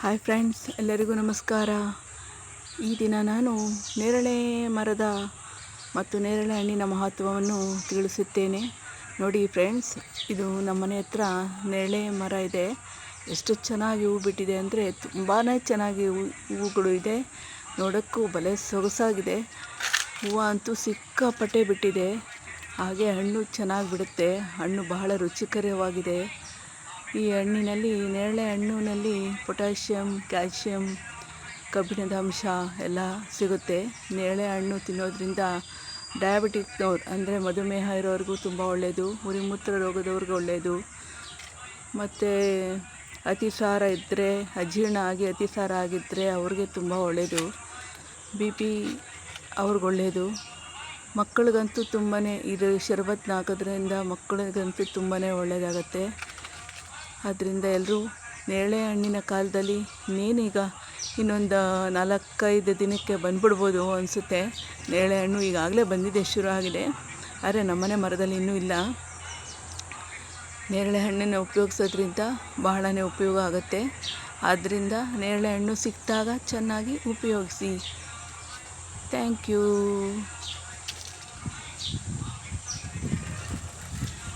Hi friends, ಎಲ್ಲರಿಗೂ ನಮಸ್ಕಾರ. ಈ ದಿನ ನಾನು ನೇರಳೆ ಮರದ ಮತ್ತು ನೇರಳೆ ಹಣ್ಣಿನ ಮಹತ್ವವನ್ನು ತಿಳಿಸುತ್ತೇನೆ. ನೋಡಿ ಫ್ರೆಂಡ್ಸ್, ಇದು ನಮ್ಮನೆ ಹತ್ರ ನೇರಳೆ ಮರ ಇದೆ. ಎಷ್ಟು ಚೆನ್ನಾಗಿ ಹೂ ಬಿಟ್ಟಿದೆ ಅಂದರೆ ತುಂಬಾ ಚೆನ್ನಾಗಿ ಹೂಗಳು ಇದೆ. ನೋಡೋಕ್ಕೂ ಬಲೆ ಸೊಗಸಾಗಿದೆ. ಹೂವು ಅಂತೂ ಸಿಕ್ಕಾಪಟ್ಟೆ ಬಿಟ್ಟಿದೆ. ಹಾಗೆ ಹಣ್ಣು ಚೆನ್ನಾಗಿ ಬಿಡುತ್ತೆ. ಹಣ್ಣು ಬಹಳ ರುಚಿಕರವಾಗಿದೆ. ಈ ಹಣ್ಣಿನಲ್ಲಿ, ನೇರಳೆ ಹಣ್ಣಿನಲ್ಲಿ ಪೊಟ್ಯಾಷಿಯಮ್, ಕ್ಯಾಲ್ಶಿಯಂ, ಕಬ್ಬಿಣದ ಅಂಶ ಎಲ್ಲ ಸಿಗುತ್ತೆ. ನೇರಳೆ ಹಣ್ಣು ತಿನ್ನೋದ್ರಿಂದ ಡಯಾಬಿಟಿಕ್ನವ್ರು ಅಂದರೆ ಮಧುಮೇಹ ಇರೋರಿಗೂ ತುಂಬ ಒಳ್ಳೆಯದು. ಉರಿಮೂತ್ರ ರೋಗದವ್ರಿಗೂ ಒಳ್ಳೆಯದು. ಮತ್ತು ಅತಿಸಾರ ಇದ್ದರೆ, ಅಜೀರ್ಣ ಆಗಿ ಅತಿಸಾರ ಆಗಿದ್ದರೆ ಅವ್ರಿಗೆ ತುಂಬ ಒಳ್ಳೆಯದು. BP ಅವ್ರಿಗೆ ಒಳ್ಳೆಯದು. ಮಕ್ಕಳಿಗಂತೂ ತುಂಬಾ ಇದು ಶರ್ಬತ್ ಹಾಕೋದ್ರಿಂದ ಮಕ್ಕಳಿಗಂತೂ ತುಂಬಾ ಒಳ್ಳೆಯದಾಗತ್ತೆ. ಆದ್ದರಿಂದ ಎಲ್ಲರೂ ನೇರಳೆ ಹಣ್ಣಿನ ಕಾಲದಲ್ಲಿ ಇನ್ನೇನೀಗ ಇನ್ನೊಂದು 4-5 ದಿನಕ್ಕೆ ಬಂದುಬಿಡ್ಬೋದು ಅನಿಸುತ್ತೆ. ನೇರಳೆ ಹಣ್ಣು ಈಗಾಗಲೇ ಬಂದಿದೆ, ಶುರು ಆಗಿದೆ. ಆದರೆ ನಮ್ಮನೆ ಮರದಲ್ಲಿ ಇನ್ನೂ ಇಲ್ಲ. ನೇರಳೆ ಹಣ್ಣನ್ನು ಉಪಯೋಗಿಸೋದ್ರಿಂದ ಬಹಳನೇ ಉಪಯೋಗ ಆಗುತ್ತೆ. ಆದ್ದರಿಂದ ನೇರಳೆ ಹಣ್ಣು ಸಿಕ್ಕಿದಾಗ ಚೆನ್ನಾಗಿ ಉಪಯೋಗಿಸಿ. Thank you.